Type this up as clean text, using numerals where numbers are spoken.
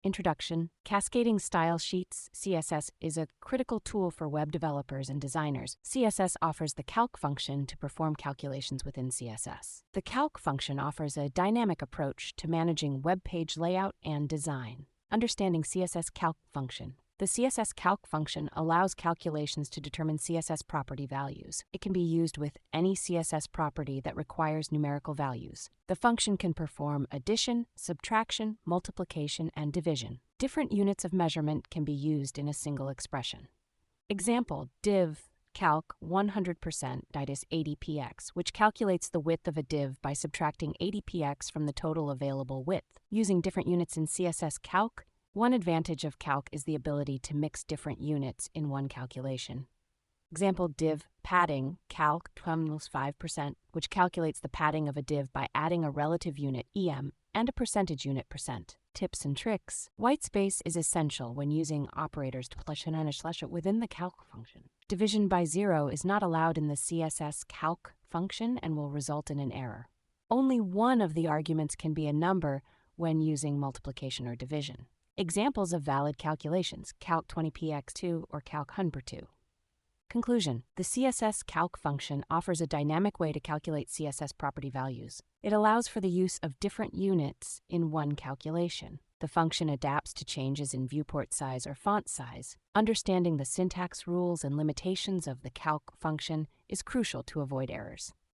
Introduction. Cascading Style Sheets, CSS, is a critical tool for web developers and designers. CSS offers the Calc function to perform calculations within CSS. The Calc function offers a dynamic approach to managing web page layout and design. Understanding CSS Calc function. The CSS Calc function allows calculations to determine CSS property values. It can be used with any CSS property that requires numerical values. The function can perform addition, subtraction, multiplication, and division. Different units of measurement can be used in a single expression. Example, div calc 100% divided 80px, which calculates the width of a div by subtracting 80px from the total available width. Using different units in CSS Calc, one advantage of Calc is the ability to mix different units in one calculation. Example, div padding calc 5%, which calculates the padding of a div by adding a relative unit em and a percentage unit %. Tips and tricks. Whitespace is essential when using operators to // within the calc function. Division by 0 is not allowed in the CSS Calc function and will result in an error. Only one of the arguments can be a number when using multiplication or division. Examples of valid calculations, calc 20px2 or calc 100%. Conclusion. The CSS Calc function offers a dynamic way to calculate CSS property values. It allows for the use of different units in one calculation. The function adapts to changes in viewport size or font size. Understanding the syntax rules and limitations of the Calc function is crucial to avoid errors.